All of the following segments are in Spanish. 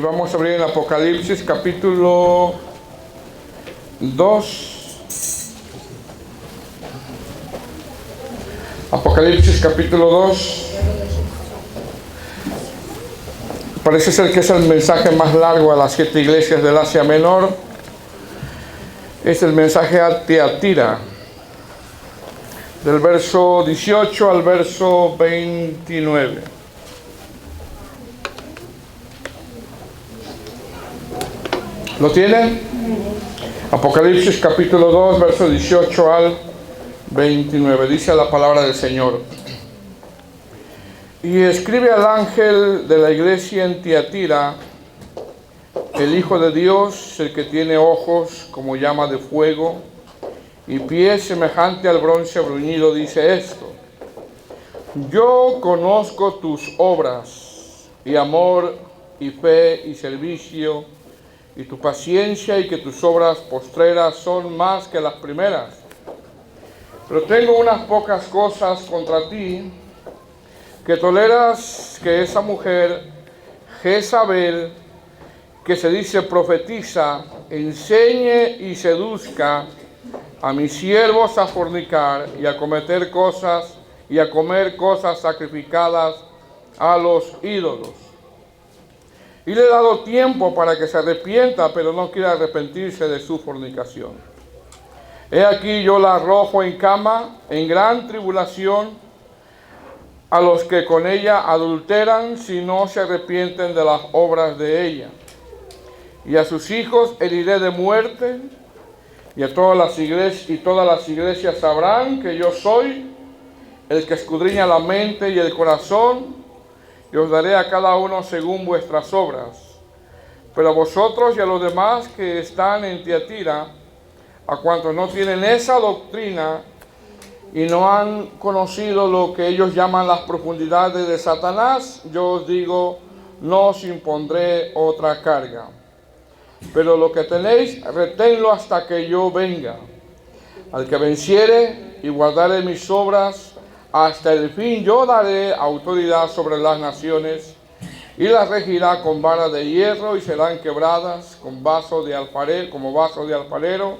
vamos a abrir el Apocalipsis capítulo 2. Apocalipsis capítulo 2. Parece ser que es el mensaje más largo a las 7 iglesias del Asia Menor. Es el mensaje a Tiatira, del verso 18 al verso 29. ¿Lo tienen? Apocalipsis capítulo 2, verso 18 al 29. Dice la palabra del Señor: y escribe al ángel de la iglesia en Tiatira, el Hijo de Dios, el que tiene ojos como llama de fuego y pies semejante al bronce bruñido, dice esto: yo conozco tus obras y amor y fe y servicio y tu paciencia, y que tus obras postreras son más que las primeras. Pero tengo unas pocas cosas contra ti, que toleras que esa mujer Jezabel, que se dice profetiza, enseñe y seduzca a mis siervos a fornicar y a cometer cosas y a comer cosas sacrificadas a los ídolos. Y le he dado tiempo para que se arrepienta, pero no quiere arrepentirse de su fornicación. He aquí yo la arrojo en cama, en gran tribulación, a los que con ella adulteran, si no se arrepienten de las obras de ella. Y a sus hijos heriré de muerte, y a todas las iglesias sabrán que yo soy el que escudriña la mente y el corazón, y os daré a cada uno según vuestras obras. Pero a vosotros y a los demás que están en Tiatira, a cuantos no tienen esa doctrina y no han conocido lo que ellos llaman las profundidades de Satanás, yo os digo, no os impondré otra carga. Pero lo que tenéis, reténlo hasta que yo venga. Al que venciere y guardare mis obras hasta el fin, yo daré autoridad sobre las naciones, y las regirá con vara de hierro, y serán quebradas como vaso de alfarero,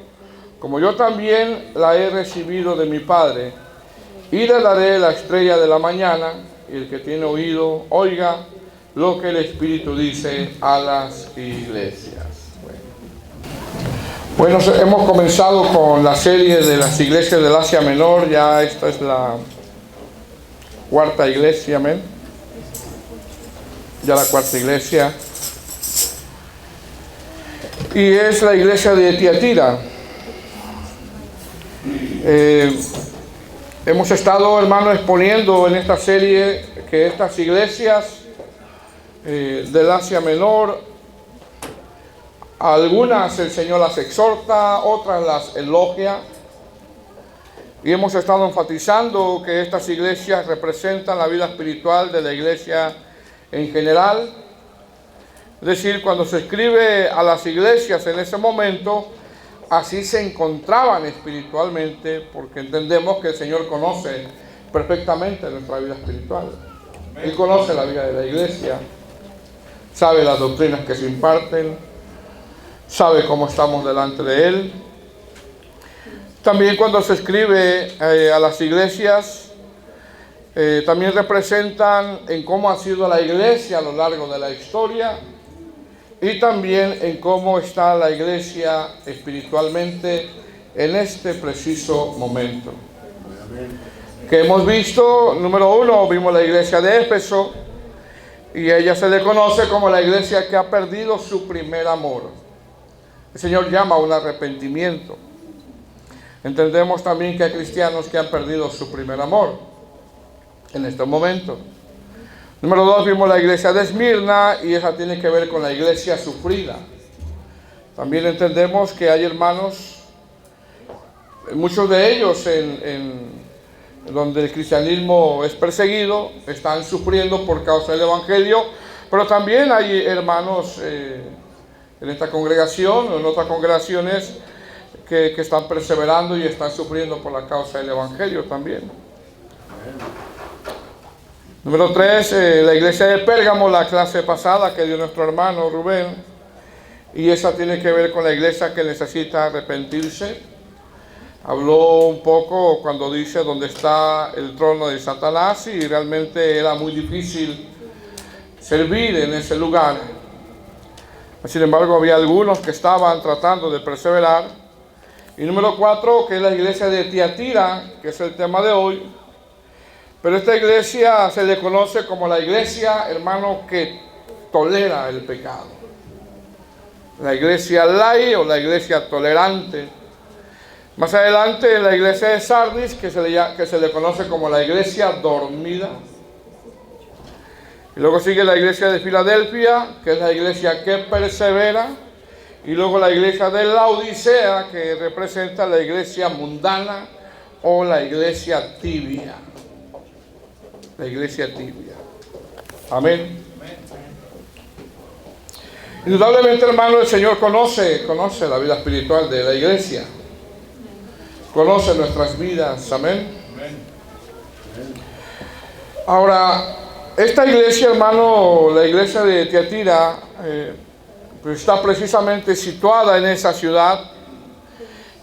como yo también la he recibido de mi Padre. Y le daré la estrella de la mañana, y el que tiene oído, oiga lo que el Espíritu dice a las iglesias. Bueno, hemos comenzado con la serie de las iglesias del Asia Menor. Ya esta es la cuarta iglesia, amén. Ya la cuarta iglesia. Y es la iglesia de Tiatira. Hemos estado, hermanos, exponiendo en esta serie que estas iglesias del Asia Menor, algunas el Señor las exhorta, otras las elogia. Y hemos estado enfatizando que estas iglesias representan la vida espiritual de la iglesia en general. Es decir, cuando se escribe a las iglesias en ese momento, así se encontraban espiritualmente, porque entendemos que el Señor conoce perfectamente nuestra vida espiritual. Él conoce la vida de la iglesia, sabe las doctrinas que se imparten, sabe cómo estamos delante de Él. También cuando se escribe a las iglesias, también representan en cómo ha sido la iglesia a lo largo de la historia, y también en cómo está la iglesia espiritualmente en este preciso momento. Que hemos visto, número 1, vimos la iglesia de Éfeso, y a ella se le conoce como la iglesia que ha perdido su primer amor. El Señor llama a un arrepentimiento. Entendemos también que hay cristianos que han perdido su primer amor en este momento. Número 2, vimos la iglesia de Esmirna, y esa tiene que ver con la iglesia sufrida. También entendemos que hay hermanos, muchos de ellos donde el cristianismo es perseguido, están sufriendo por causa del evangelio, pero también hay hermanos en esta congregación o en otras congregaciones que están perseverando y están sufriendo por la causa del evangelio también. Número 3, la iglesia de Pérgamo, la clase pasada que dio nuestro hermano Rubén. Y esa tiene que ver con la iglesia que necesita arrepentirse. Habló un poco cuando dice dónde está el trono de Satanás, y realmente era muy difícil servir en ese lugar. Sin embargo, había algunos que estaban tratando de perseverar. Y número 4, que es la iglesia de Tiatira, que es el tema de hoy. Pero esta iglesia se le conoce como la iglesia, hermano, que tolera el pecado. La iglesia lai o la iglesia tolerante. Más adelante, en la iglesia de Sardis, que se le conoce como la iglesia dormida. Y luego sigue la iglesia de Filadelfia, que es la iglesia que persevera. Y luego la iglesia de Laodicea, que representa la iglesia mundana o la iglesia tibia. La iglesia tibia. Amén. Indudablemente, hermano, el Señor conoce la vida espiritual de la iglesia. Conoce nuestras vidas. Amén. Ahora, esta iglesia, hermano, la iglesia de Tiatira, pues está precisamente situada en esa ciudad.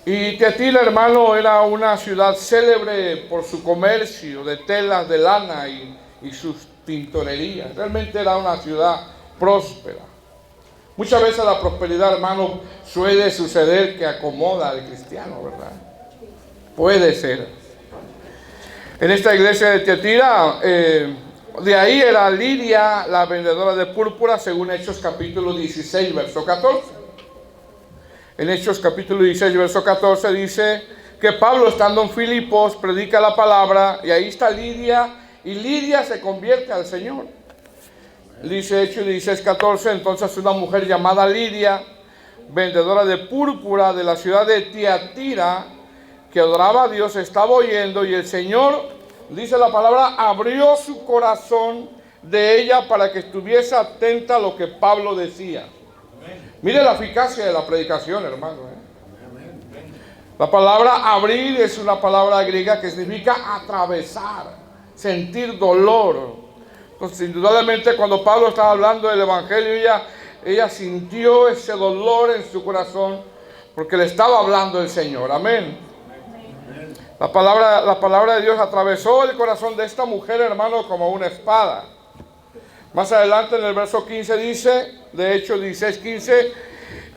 Y Tiatira, hermano, era una ciudad célebre por su comercio de telas de lana y sus tintorerías. Realmente era una ciudad próspera. Muchas veces la prosperidad, hermano, suele suceder que acomoda al cristiano, ¿verdad? Puede ser. En esta iglesia de Tiatira, de ahí era Lidia, la vendedora de púrpura, según Hechos capítulo 16, verso 14. En Hechos capítulo 16, verso 14 dice que Pablo, estando en Filipos, predica la palabra, y ahí está Lidia, y Lidia se convierte al Señor. Dice Hechos 16, 14, entonces una mujer llamada Lidia, vendedora de púrpura de la ciudad de Tiatira, que adoraba a Dios, estaba oyendo, y el Señor, dice la palabra, abrió su corazón de ella para que estuviese atenta a lo que Pablo decía. Mire la eficacia de la predicación, hermano. La palabra abrir es una palabra griega que significa atravesar, sentir dolor. Entonces, indudablemente, cuando Pablo estaba hablando del evangelio, ella sintió ese dolor en su corazón porque le estaba hablando el Señor. Amén. La palabra de Dios atravesó el corazón de esta mujer, hermano, como una espada. Más adelante en el verso 15 dice, de hecho 16, 15,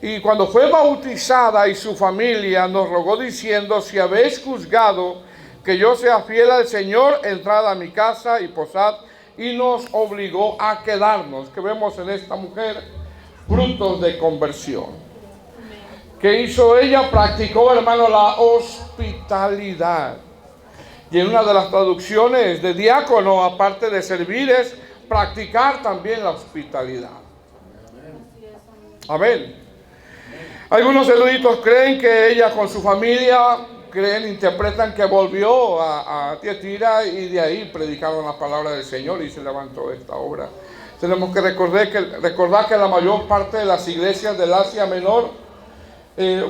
y cuando fue bautizada y su familia nos rogó diciendo, si habéis juzgado que yo sea fiel al Señor, entrad a mi casa y posad, y nos obligó a quedarnos. Que vemos en esta mujer frutos de conversión. ¿Qué hizo ella? Practicó, hermano, la hospitalidad. Y en una de las traducciones de diácono, aparte de servir, es practicar también la hospitalidad. Amén. Algunos eruditos creen que ella con su familia, interpretan que volvió a Tiatira y de ahí predicaron la palabra del Señor y se levantó esta obra. Tenemos que recordar que la mayor parte de las iglesias del Asia Menor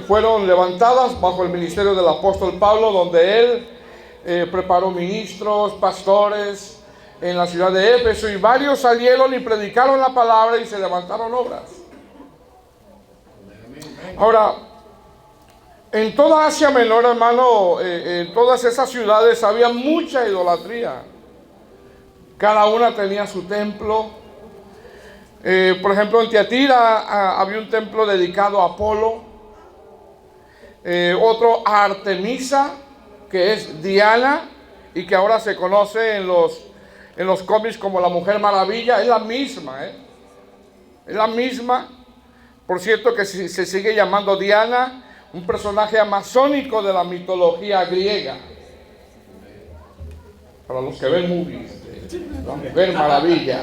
fueron levantadas bajo el ministerio del apóstol Pablo, donde él preparó ministros, pastores en la ciudad de Éfeso, y varios salieron y predicaron la palabra y se levantaron obras. Ahora, en toda Asia Menor, hermano, en todas esas ciudades había mucha idolatría. Cada una tenía su templo. Por ejemplo, en Tiatira había un templo dedicado a Apolo, otro a Artemisa, que es Diana, y que ahora se conoce en los cómics como la Mujer Maravilla. Es la misma, es la misma. Por cierto que se sigue llamando Diana, un personaje amazónico de la mitología griega. Para los que ven movies, la Mujer Maravilla.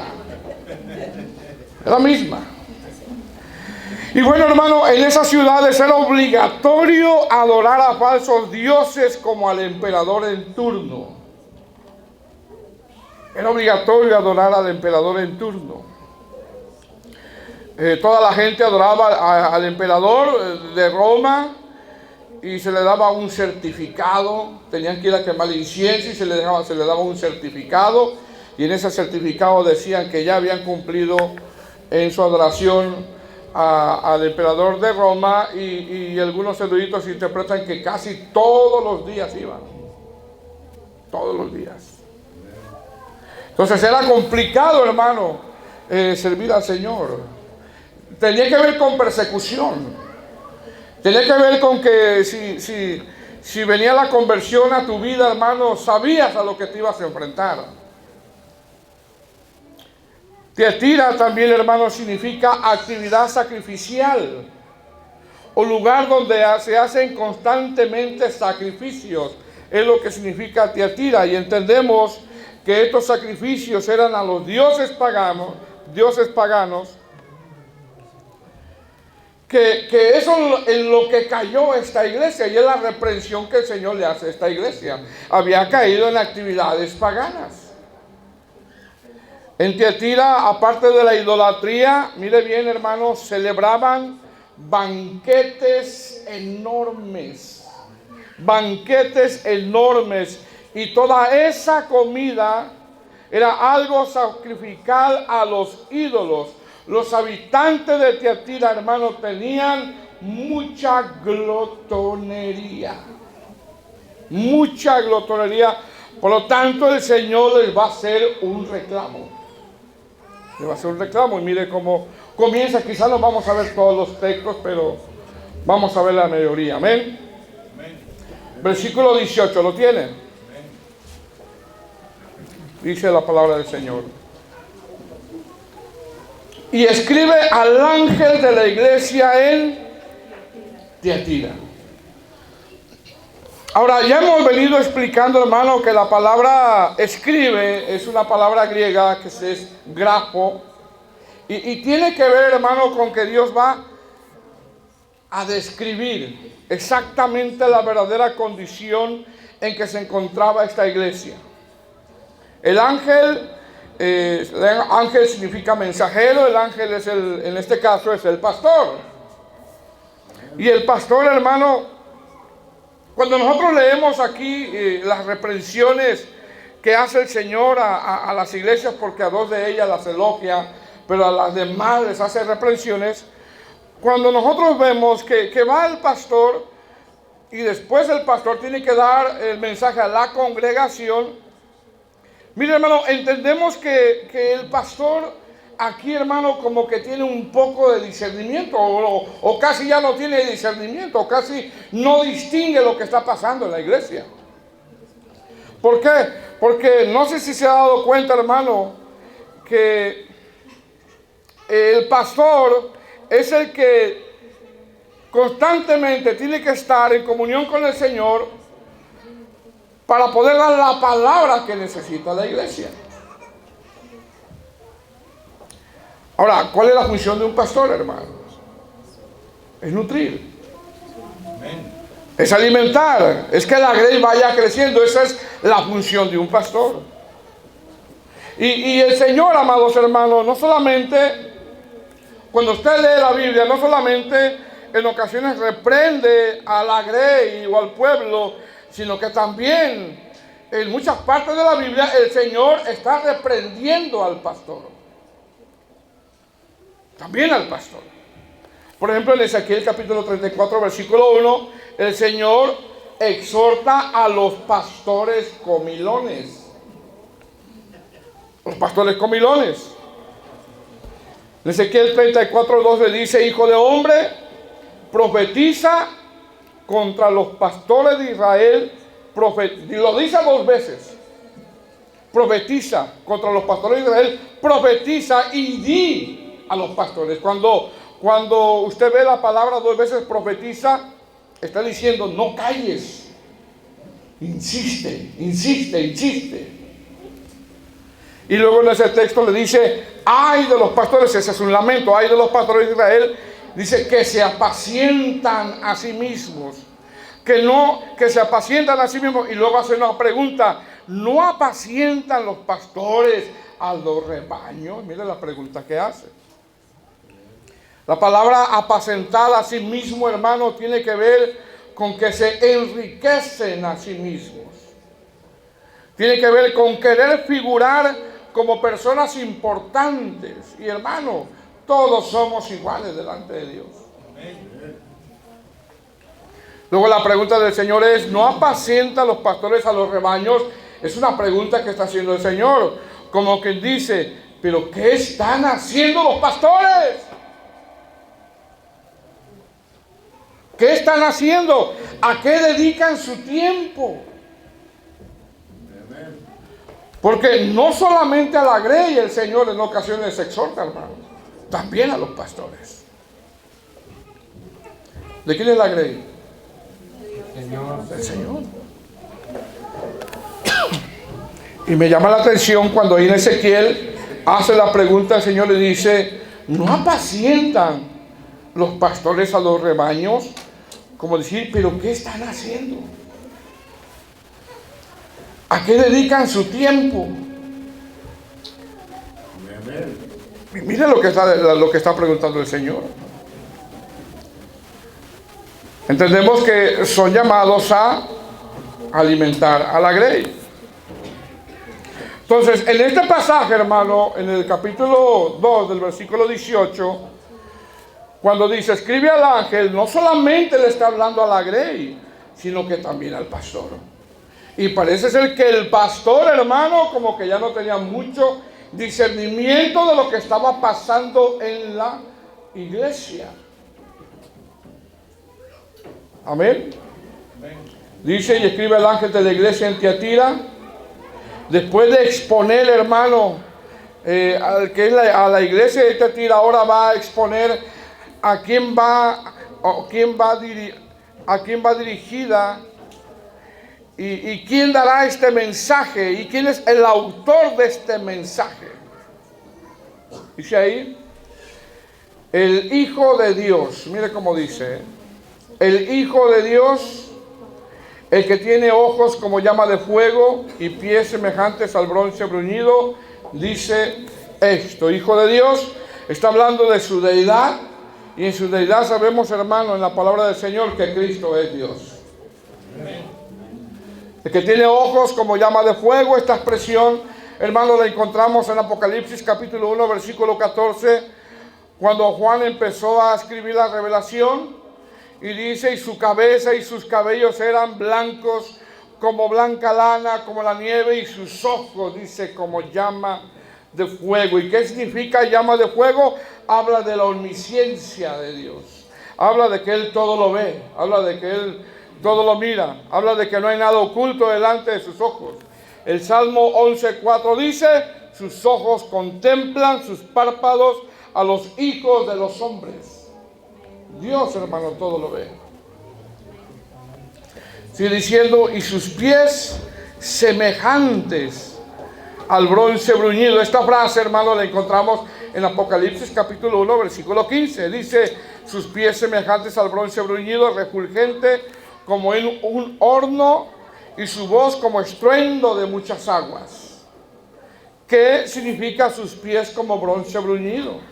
Es la misma. Y bueno, hermano, en esas ciudades era obligatorio adorar a falsos dioses como al emperador en turno. Era obligatorio adorar al emperador en turno. Toda la gente adoraba al emperador de Roma y se le daba un certificado. Tenían que ir a quemar incienso y se le daba un certificado. y en ese certificado decían que ya habían cumplido en su adoración al emperador de Roma, y algunos eruditos interpretan que casi todos los días iban, todos los días. Entonces era complicado, hermano, servir al Señor. Tenía que ver con persecución, tenía que ver con que si venía la conversión a tu vida, hermano, sabías a lo que te ibas a enfrentar. Tiatira también, hermano, significa actividad sacrificial, o lugar donde se hacen constantemente sacrificios. Es lo que significa Tiatira, y entendemos que estos sacrificios eran a los dioses paganos, que eso en lo que cayó esta iglesia, y es la reprensión que el Señor le hace a esta iglesia. Había caído en actividades paganas. En Tiatira, aparte de la idolatría, mire bien, hermanos, celebraban banquetes enormes, y toda esa comida era algo sacrificial a los ídolos. Los habitantes de Tiatira, hermanos, tenían mucha glotonería, por lo tanto el Señor les va a hacer un reclamo. Le va a hacer un reclamo, y mire cómo comienza. Quizás no vamos a ver todos los textos, pero vamos a ver la mayoría. Amén. Amén. Versículo 18, ¿lo tiene? Amén. Dice la palabra del Señor: y escribe al ángel de la iglesia en Tiatira. Ahora, ya hemos venido explicando, hermano, que la palabra escribe es una palabra griega que es grafo, y tiene que ver, hermano, con que Dios va a describir exactamente la verdadera condición en que se encontraba esta iglesia. El ángel significa mensajero. El ángel en este caso es el pastor. Y el pastor, hermano, cuando nosotros leemos aquí las reprensiones que hace el Señor a las iglesias, porque a dos de ellas las elogia, pero a las demás les hace reprensiones, cuando nosotros vemos que va el pastor, y después el pastor tiene que dar el mensaje a la congregación, mire, hermano, entendemos que el pastor aquí, hermano, como que tiene un poco de discernimiento, o casi ya no tiene discernimiento, o casi no distingue lo que está pasando en la iglesia. ¿Por qué? Porque no sé si se ha dado cuenta, hermano, que el pastor es el que constantemente tiene que estar en comunión con el Señor para poder dar la palabra que necesita la iglesia. Ahora, ¿cuál es la función de un pastor, hermanos? Es nutrir. Es alimentar. Es que la grey vaya creciendo. Esa es la función de un pastor. Y el Señor, amados hermanos, no solamente, cuando usted lee la Biblia, no solamente en ocasiones reprende a la grey o al pueblo, sino que también en muchas partes de la Biblia el Señor está reprendiendo al pastor. También al pastor. Por ejemplo, en Ezequiel capítulo 34, versículo 1, el Señor exhorta a los pastores comilones. Los pastores comilones. En Ezequiel 34, 2 le dice: hijo de hombre, profetiza contra los pastores de Israel. Y lo dice dos veces. Profetiza contra los pastores de Israel. Profetiza y di a los pastores. Cuando usted ve la palabra dos veces profetiza, está diciendo: no calles, insiste. Y luego en ese texto le dice: ay de los pastores, ese es un lamento, ay de los pastores de Israel, dice, que se apacientan a sí mismos, que se apacientan a sí mismos. Y luego hace una pregunta: ¿no apacientan los pastores a los rebaños? Mire la pregunta que hace. La palabra apacentar a sí mismo, hermano, tiene que ver con que se enriquecen a sí mismos. Tiene que ver con querer figurar como personas importantes. Y hermano, todos somos iguales delante de Dios. Luego la pregunta del Señor es, ¿no apacientan los pastores a los rebaños? Es una pregunta que está haciendo el Señor. Como quien dice, ¿pero qué están haciendo los pastores? ¿Qué están haciendo? ¿A qué dedican su tiempo? Porque no solamente a la grey el Señor en ocasiones exhorta, hermano, también a los pastores. ¿De quién es la grey? Del Señor. Y me llama la atención cuando ahí en Ezequiel hace la pregunta, el Señor le dice, ¿no apacientan los pastores a los rebaños? Como decir, ¿pero qué están haciendo? ¿A qué dedican su tiempo? Y mire lo que está preguntando el Señor. Entendemos que son llamados a alimentar a la grey. Entonces, en este pasaje, hermano, en el capítulo 2 del versículo 18, cuando dice, escribe al ángel, no solamente le está hablando a la grey, sino que también al pastor. Y parece ser que el pastor, hermano, como que ya no tenía mucho discernimiento de lo que estaba pasando en la iglesia. Amén. Dice y escribe el ángel de la iglesia en Tiatira. Después de exponer, hermano, a la iglesia de Tiatira, ahora va a exponer a quién va dirigida y quién dará este mensaje y quién es el autor de este mensaje. Dice ahí, el Hijo de Dios, mire cómo dice, el Hijo de Dios, el que tiene ojos como llama de fuego y pies semejantes al bronce bruñido, dice esto. Hijo de Dios está hablando de su deidad, y en su deidad sabemos, hermano, en la palabra del Señor, que Cristo es Dios. El que tiene ojos como llama de fuego, esta expresión, hermano, la encontramos en Apocalipsis capítulo 1, versículo 14, cuando Juan empezó a escribir la revelación. Y dice, y su cabeza y sus cabellos eran blancos como blanca lana, como la nieve, y sus ojos, dice, como llama de fuego. ¿Y qué significa llama de fuego? Habla de la omnisciencia de Dios. Habla de que Él todo lo ve. Habla de que Él todo lo mira. Habla de que no hay nada oculto delante de sus ojos. El Salmo 11:4 dice, sus ojos contemplan, sus párpados a los hijos de los hombres. Dios, hermano, todo lo ve. Sigue diciendo, y sus pies semejantes al bronce bruñido. Esta frase, hermano, la encontramos en Apocalipsis capítulo 1, versículo 15. Dice, sus pies semejantes al bronce bruñido, refulgente como en un horno, y su voz como estruendo de muchas aguas. ¿Qué significa sus pies como bronce bruñido?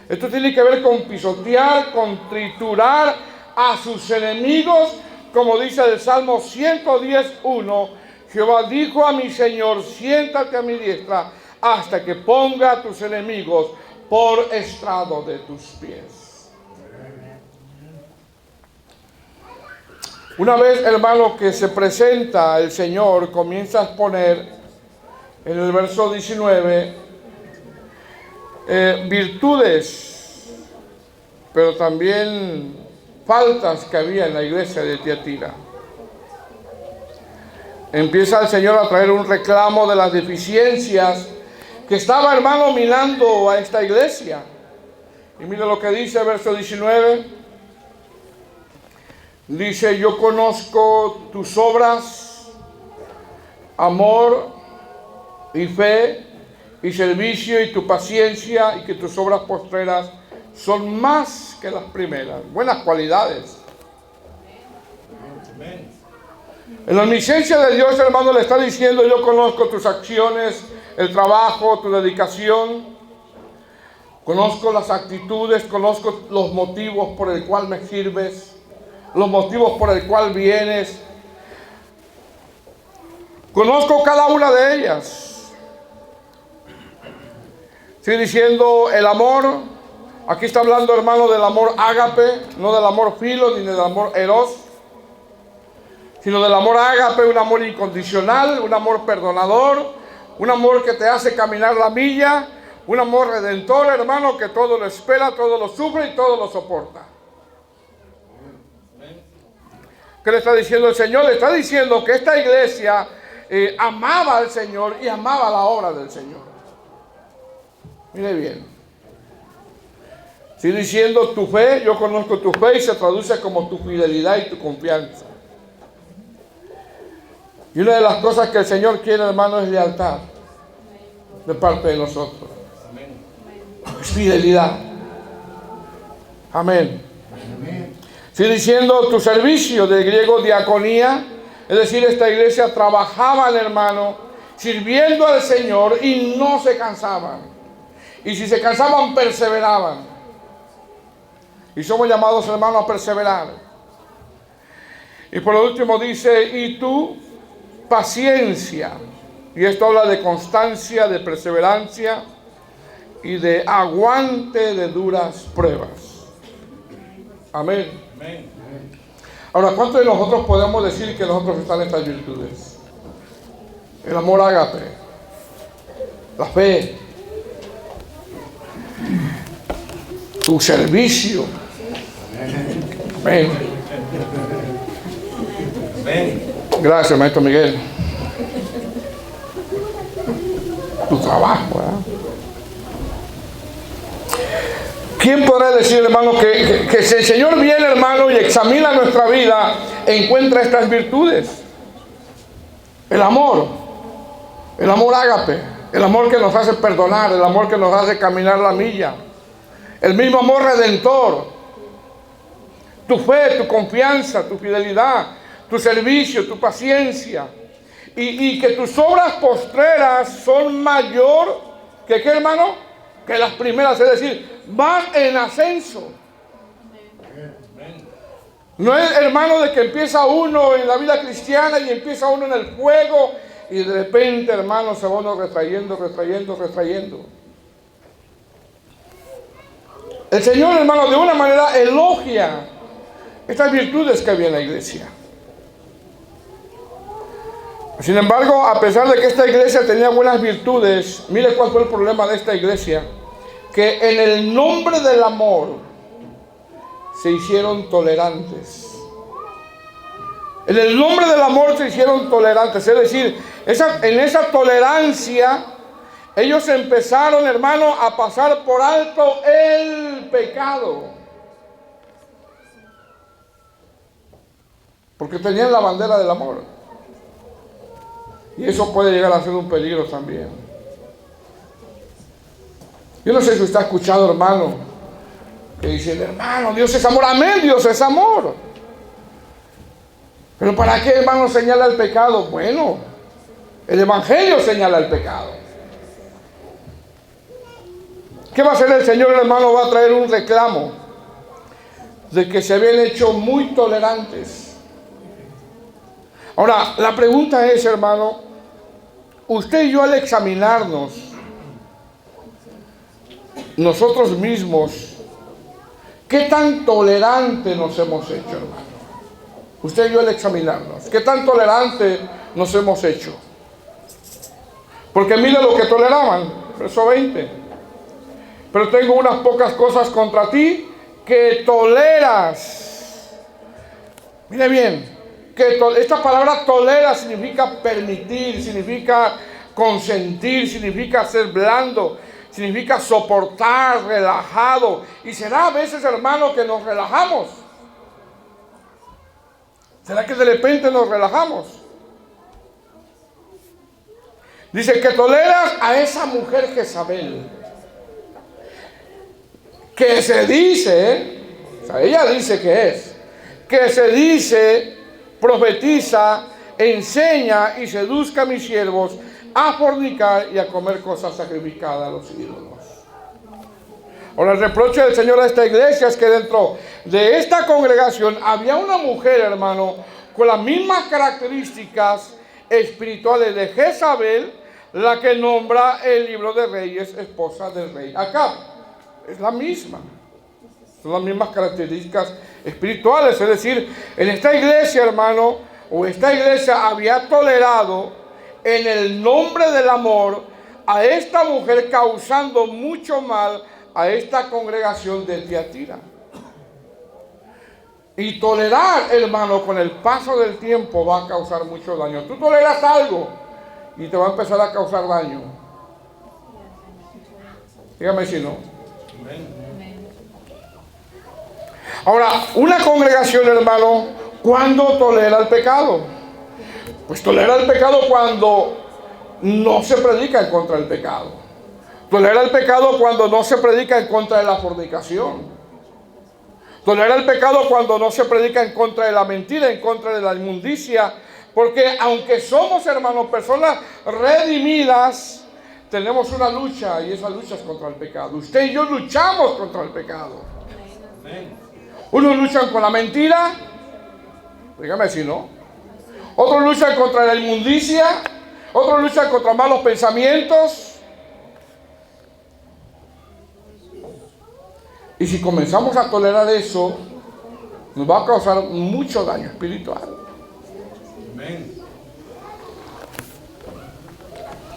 Esto tiene que ver con pisotear, con triturar a sus enemigos, como dice el Salmo 110:1. Jehová dijo a mi Señor, siéntate a mi diestra hasta que ponga a tus enemigos por estrado de tus pies. Una vez, hermano, que se presenta el Señor, comienza a exponer en el verso 19 virtudes, pero también faltas que había en la iglesia de Tiatira. Empieza el Señor a traer un reclamo de las deficiencias que estaba, hermano, minando a esta iglesia. Y mire lo que dice el verso 19. Dice, yo conozco tus obras, amor y fe y servicio y tu paciencia, y que tus obras postreras son más que las primeras. Buenas cualidades. En la omnisciencia de Dios, hermano, le está diciendo, yo conozco tus acciones, el trabajo, tu dedicación. Conozco las actitudes, conozco los motivos por el cual me sirves, los motivos por el cual vienes. Conozco cada una de ellas. Sigue diciendo el amor. Aquí está hablando, hermano, del amor ágape, no del amor filo ni del amor eros, sino del amor ágape, un amor incondicional, un amor perdonador, un amor que te hace caminar la milla, un amor redentor, hermano, que todo lo espera, todo lo sufre y todo lo soporta. ¿Qué le está diciendo el Señor? Le está diciendo que esta iglesia amaba al Señor y amaba la obra del Señor. Mire bien. Sigue diciendo tu fe, yo conozco tu fe, y se traduce como tu fidelidad y tu confianza. Y una de las cosas que el Señor quiere, hermano, es lealtad de parte de nosotros. Es fidelidad. Amén. Sigue diciendo tu servicio, del griego diaconía, es decir, esta iglesia trabajaban, hermano, sirviendo al Señor y no se cansaban. Y si se cansaban, perseveraban. Y somos llamados, hermanos, a perseverar. Y por lo último dice, y tu paciencia. Y esto habla de constancia, de perseverancia y de aguante de duras pruebas. Amén. Amén. Ahora, ¿cuántos de nosotros podemos decir que nosotros están estas virtudes? El amor ágape, la fe, tu servicio. Amén. Gracias, maestro Miguel. Tu trabajo, ¿verdad? ¿Quién podrá decir, hermano, que si el Señor viene, hermano, y examina nuestra vida, encuentra estas virtudes? El amor ágape, el amor que nos hace perdonar, el amor que nos hace caminar la milla, el mismo amor redentor, tu fe, tu confianza, tu fidelidad, tu servicio, tu paciencia, y que tus obras postreras son mayor que, ¿qué, hermano? Que las primeras, es decir, van en ascenso. No es, hermano, de que empieza uno en la vida cristiana y empieza uno en el fuego y de repente, hermano, se va uno retrayendo. El Señor, hermano, de una manera elogia estas virtudes que había en la iglesia. Sin embargo, a pesar de que esta iglesia tenía buenas virtudes, mire cuál fue el problema de esta iglesia, que en el nombre del amor se hicieron tolerantes. En el nombre del amor se hicieron tolerantes, es decir, en esa tolerancia ellos empezaron, hermano, a pasar por alto el pecado. Porque tenían la bandera del amor. Y eso puede llegar a ser un peligro también. Yo no sé si usted ha escuchado, hermano, que dicen, hermano, Dios es amor. Amén, Dios es amor. Pero ¿para qué, hermano, señala el pecado? Bueno, el Evangelio señala el pecado. ¿Qué va a hacer el Señor, hermano? Va a traer un reclamo de que se habían hecho muy tolerantes. Ahora, la pregunta es, hermano, usted y yo al examinarnos nosotros mismos, ¿qué tan tolerante nos hemos hecho, hermano? Usted y yo al examinarnos, ¿qué tan tolerante nos hemos hecho? Porque mire lo que toleraban, verso 20. Pero tengo unas pocas cosas contra ti que toleras. Mire bien. Esta palabra tolera significa permitir, significa consentir, significa ser blando, significa soportar, relajado. Y será a veces, hermano, que nos relajamos. ¿Será que de repente nos relajamos? Dice que toleras a esa mujer Jezabel, que se dice, o sea, ella dice que se dice, profetiza, enseña y seduzca a mis siervos a fornicar y a comer cosas sacrificadas a los ídolos. Ahora, el reproche del Señor a esta iglesia es que dentro de esta congregación había una mujer, hermano, con las mismas características espirituales de Jezabel, la que nombra el libro de Reyes esposa del rey Acab. Es la misma. Son las mismas características espirituales. Es decir, en esta iglesia, hermano, o esta iglesia había tolerado en el nombre del amor a esta mujer, causando mucho mal a esta congregación de Tiatira. Y tolerar, hermano, con el paso del tiempo va a causar mucho daño. Tú toleras algo y te va a empezar a causar daño. Dígame si no. Ahora, una congregación, hermano, ¿cuándo tolera el pecado? Pues tolera el pecado cuando no se predica en contra del pecado. Tolera el pecado cuando no se predica en contra de la fornicación. Tolera el pecado cuando no se predica en contra de la mentira, en contra de la inmundicia. Porque aunque somos, hermanos, personas redimidas, tenemos una lucha, y esa lucha es contra el pecado. Usted y yo luchamos contra el pecado. Unos luchan con la mentira, dígame si no. Otros luchan contra la inmundicia, otros luchan contra malos pensamientos. Y si comenzamos a tolerar eso, nos va a causar mucho daño espiritual.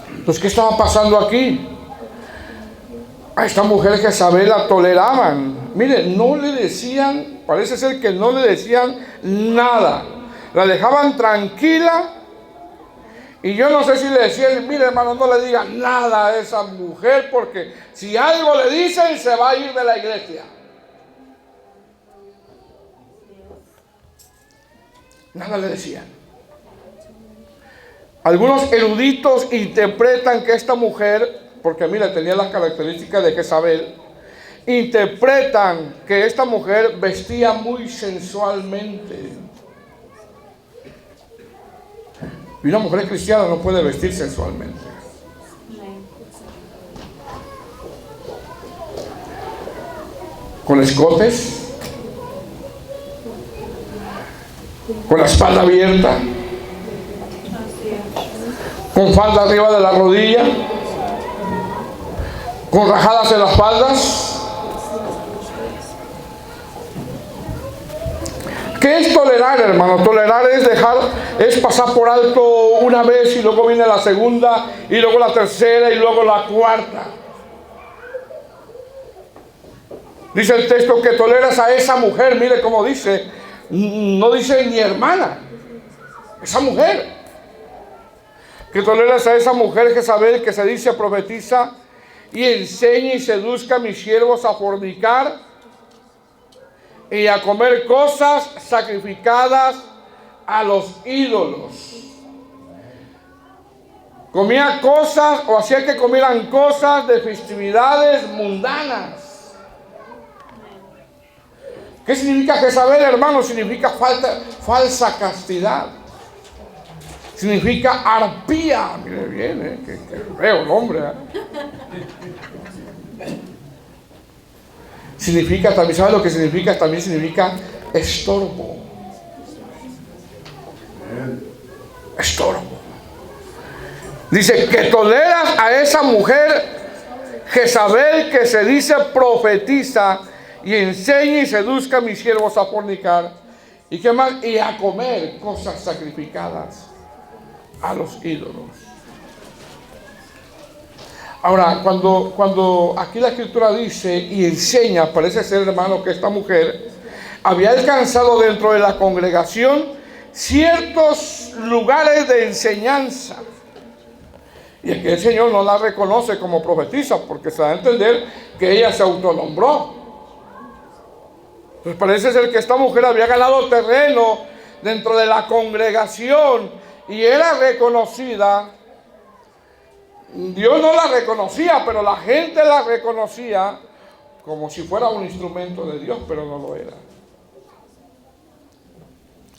Entonces, ¿qué estaba pasando aquí? A esta mujer Jezabel la toleraban. Mire, no le decían, parece ser que no le decían nada. La dejaban tranquila. Y yo no sé si le decían, mire hermano, no le digan nada a esa mujer, porque si algo le dicen, se va a ir de la iglesia. Nada le decían. Algunos eruditos interpretan que esta mujer, porque mira, tenía las características de Jezabel, interpretan que esta mujer vestía muy sensualmente. Y una mujer cristiana no puede vestir sensualmente. Con escotes, con la espalda abierta, con falda arriba de la rodilla, con rajadas en las espaldas. ¿Qué es tolerar, hermano? Tolerar es pasar por alto una vez y luego viene la segunda y luego la tercera y luego la cuarta. Dice el texto que toleras a esa mujer, mire cómo dice, no dice ni hermana, esa mujer. Que toleras a esa mujer Jezabel que se dice profetiza y enseña y seduzca a mis siervos a fornicar y a comer cosas sacrificadas a los ídolos. Comía cosas o hacía que comieran cosas de festividades mundanas. ¿Qué significa Jezabel, hermano? Significa falsa castidad. Significa arpía. Mire bien, qué feo nombre. Significa también, ¿sabe lo que significa? También significa estorbo. Estorbo. Dice que toleras a esa mujer Jezabel que se dice profetiza y enseña y seduzca a mis siervos a fornicar. ¿Y qué más? Y a comer cosas sacrificadas a los ídolos. Ahora, cuando aquí la escritura dice y enseña, parece ser, hermano, que esta mujer había alcanzado dentro de la congregación ciertos lugares de enseñanza. Y es que el Señor no la reconoce como profetisa, porque se da a entender que ella se autonombró. Entonces parece ser que esta mujer había ganado terreno dentro de la congregación y era reconocida. Dios no la reconocía, pero la gente la reconocía como si fuera un instrumento de Dios, pero no lo era.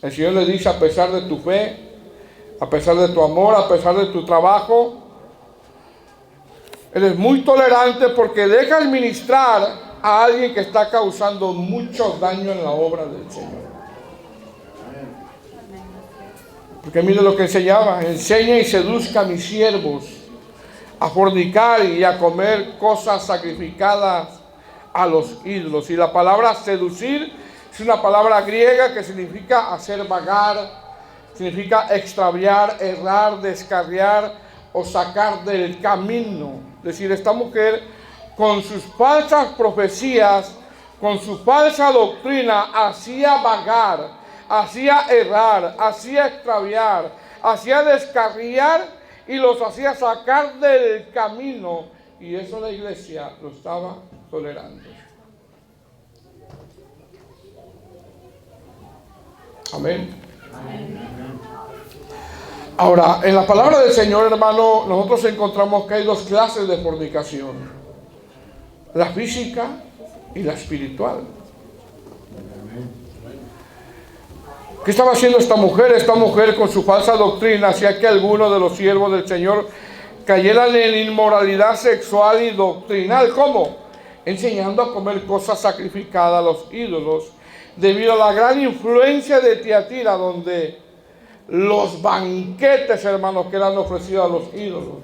El Señor le dice, a pesar de tu fe, a pesar de tu amor, a pesar de tu trabajo, eres muy tolerante porque dejas ministrar a alguien que está causando mucho daño en la obra del Señor. Porque mire lo que enseñaba: enseña y seduzca a mis siervos a fornicar y a comer cosas sacrificadas a los ídolos. Y la palabra seducir es una palabra griega que significa hacer vagar, significa extraviar, errar, descarriar o sacar del camino. Es decir, esta mujer con sus falsas profecías, con su falsa doctrina, hacía vagar, hacía errar, hacía extraviar, hacía descarriar y los hacía sacar del camino. Y eso la iglesia lo estaba tolerando. Amén. Ahora, en la palabra del Señor, hermano, nosotros encontramos que hay dos clases de fornicación: la física y la espiritual. ¿Qué estaba haciendo esta mujer? Esta mujer con su falsa doctrina hacía que algunos de los siervos del Señor cayeran en inmoralidad sexual y doctrinal. ¿Cómo? Enseñando a comer cosas sacrificadas a los ídolos, debido a la gran influencia de Tiatira, donde los banquetes, hermanos, que eran ofrecidos a los ídolos,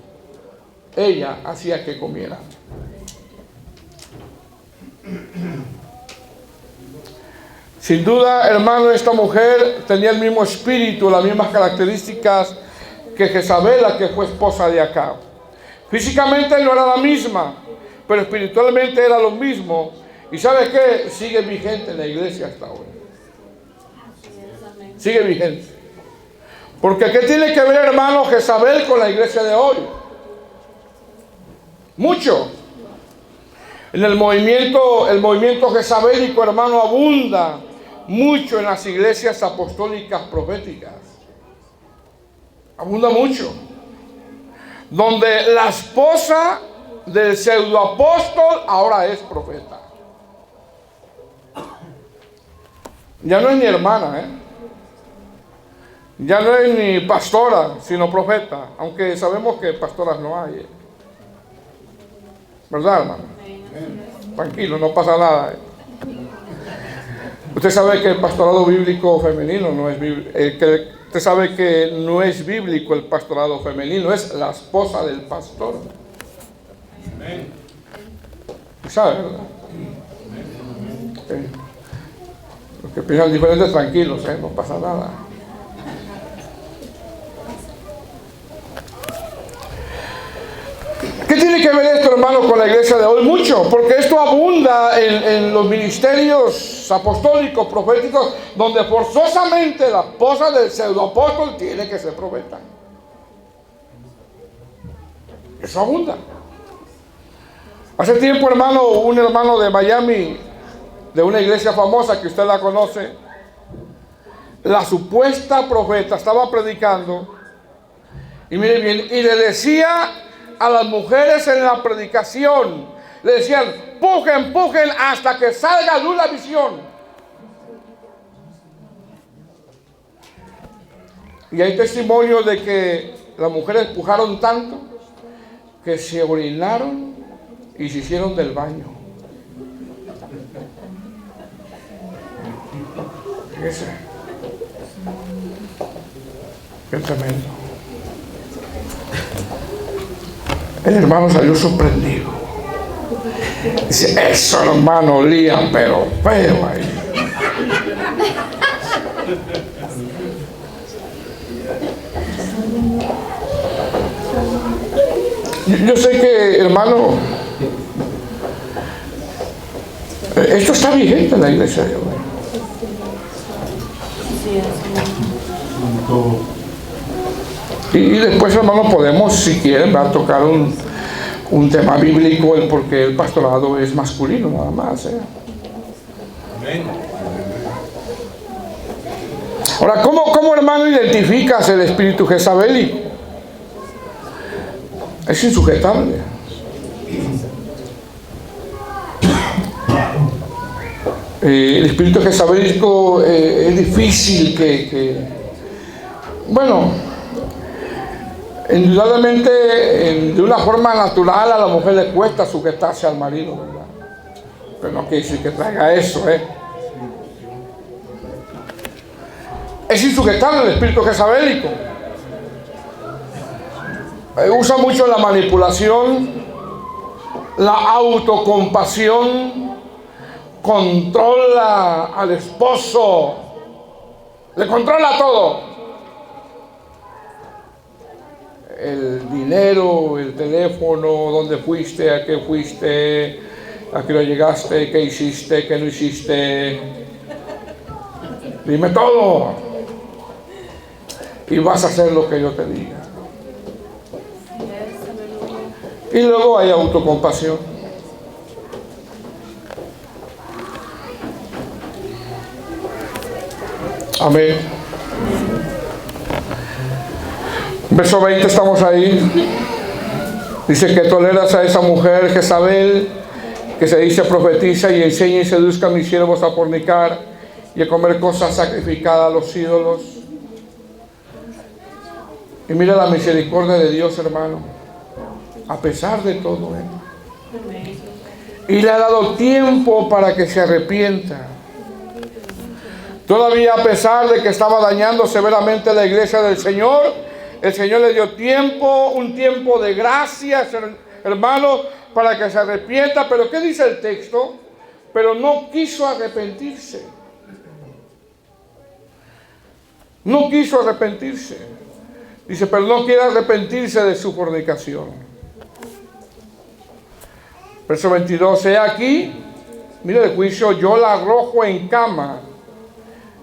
ella hacía que comieran. Sin duda, hermano, esta mujer tenía el mismo espíritu, las mismas características que Jezabel, la que fue esposa de Acab. Físicamente no era la misma, pero espiritualmente era lo mismo. ¿Y sabes qué? Sigue vigente en la iglesia hasta hoy. Sigue vigente. Porque ¿qué tiene que ver, hermano, Jezabel con la iglesia de hoy? Mucho. En el movimiento jezabélico, hermano, abunda mucho en las iglesias apostólicas proféticas. Abunda mucho. Donde la esposa del pseudoapóstol ahora es profeta. Ya no es ni hermana, ya no es ni pastora, sino profeta. Aunque sabemos que pastoras no hay, ¿verdad, hermano? Tranquilo, no pasa nada. Usted sabe que el pastorado bíblico femenino no es usted sabe que no es bíblico el pastorado femenino, es la esposa del pastor. Amén. ¿Sabe, verdad? Sí. Los que piensan diferentes, tranquilos, no pasa nada. ¿Qué tiene que ver esto, hermano, con la iglesia de hoy? Mucho, porque esto abunda en los ministerios apostólicos, proféticos, donde forzosamente la esposa del pseudoapóstol tiene que ser profeta. Eso abunda. Hace tiempo, hermano, un hermano de Miami, de una iglesia famosa que usted la conoce, la supuesta profeta estaba predicando, y mire bien, y le decía a las mujeres en la predicación, le decían: pujen hasta que salga luz la visión. Y hay testimonios de que las mujeres pujaron tanto que se orinaron y se hicieron del baño. Fíjese, qué tremendo. El hermano salió sorprendido. Dice: eso, hermano, olía pero feo ahí. Yo sé que, hermano, esto está vigente en la iglesia de hoy. Y después, hermano, podemos, si quieren, va a tocar un tema bíblico, porque el pastorado es masculino nada más. Ahora, ¿cómo, hermano, identificas el espíritu jezabélico? Es insujetable. El espíritu jezabélico es difícil bueno, indudablemente de una forma natural a la mujer le cuesta sujetarse al marido, ¿verdad? Pero no quiere decir que traiga eso, Es insujetable el espíritu jezabélico. Usa mucho la manipulación, la autocompasión, controla al esposo, le controla todo. El dinero, el teléfono, dónde fuiste, a qué fuiste, a qué hora llegaste, qué hiciste, qué no hiciste. Dime todo y vas a hacer lo que yo te diga. Y luego hay autocompasión. Amén. Verso 20, estamos ahí. Dice que toleras a esa mujer Jezabel, que se dice profetiza y enseña y seduzca a mis siervos a fornicar y a comer cosas sacrificadas a los ídolos. Y mira la misericordia de Dios, hermano, a pesar de todo, y le ha dado tiempo para que se arrepienta. Todavía, a pesar de que estaba dañando severamente la iglesia del Señor, el Señor le dio tiempo, un tiempo de gracia, hermano, para que se arrepienta. Pero ¿qué dice el texto? Pero no quiso arrepentirse. No quiso arrepentirse. Dice, pero no quiere arrepentirse de su fornicación. Verso 22, he aquí, mire el juicio, yo la arrojo en cama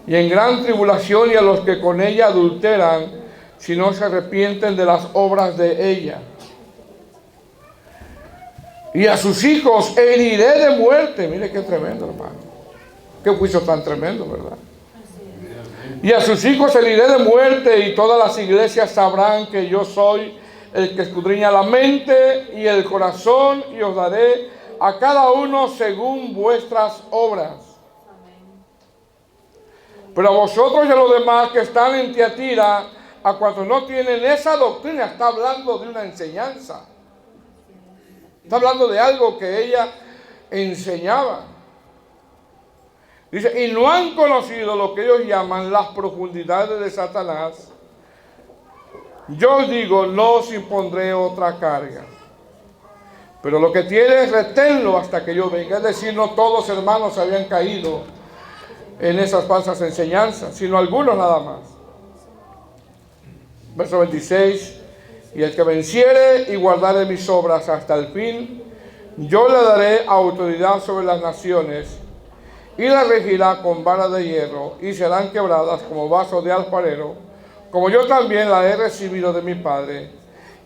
y en gran tribulación, y a los que con ella adulteran, si no se arrepienten de las obras de ella. Y a sus hijos heriré de muerte. Mire qué tremendo, hermano. Qué juicio tan tremendo, ¿verdad? Y a sus hijos heriré de muerte, y todas las iglesias sabrán que yo soy el que escudriña la mente y el corazón, y os daré a cada uno según vuestras obras. Pero a vosotros y a los demás que están en Tiatira, a cuantos no tienen esa doctrina, está hablando de una enseñanza. Está hablando de algo que ella enseñaba. Dice, y no han conocido lo que ellos llaman las profundidades de Satanás. Yo os digo, no os impondré otra carga. Pero lo que tienes, reténlo hasta que yo venga. Es decir, no todos hermanos habían caído en esas falsas enseñanzas, sino algunos nada más. Verso 26, y el que venciere y guardare mis obras hasta el fin, yo le daré autoridad sobre las naciones, y la regirá con vara de hierro, y serán quebradas como vasos de alfarero, como yo también la he recibido de mi Padre.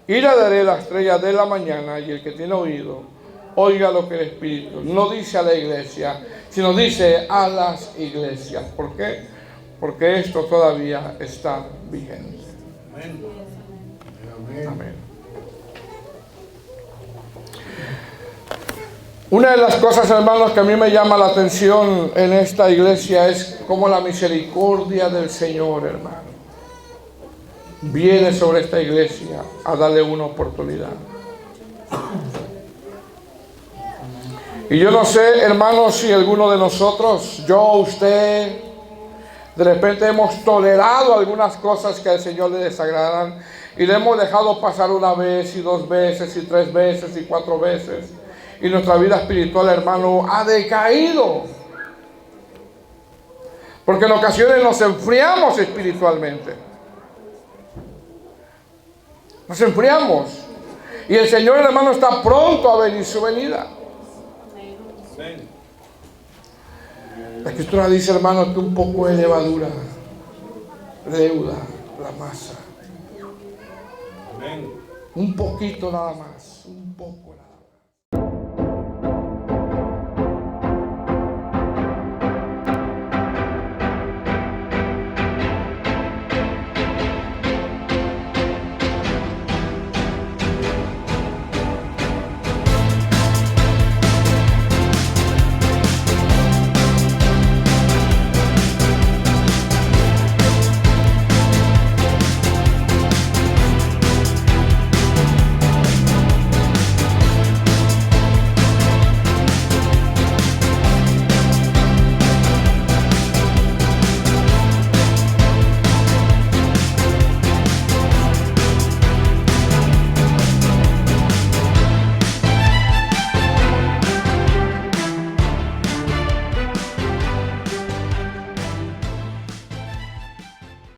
Y le daré la estrella de la mañana, y el que tiene oído, oiga lo que el Espíritu no dice a la iglesia, sino dice a las iglesias. ¿Por qué? Porque esto todavía está vigente. Amén. Amén. Una de las cosas, hermanos, que a mí me llama la atención en esta iglesia es cómo la misericordia del Señor, hermano, viene sobre esta iglesia a darle una oportunidad. Y yo no sé, hermanos, si alguno de nosotros, yo, usted, de repente hemos tolerado algunas cosas que al Señor le desagradan y le hemos dejado pasar una vez y dos veces y tres veces y cuatro veces. Y nuestra vida espiritual, hermano, ha decaído. Porque en ocasiones nos enfriamos espiritualmente. Nos enfriamos. Y el Señor, hermano, está pronto a venir su venida. La Escritura dice, hermano, que un poco de levadura leuda la masa. Un poquito nada más. Un poco nada más.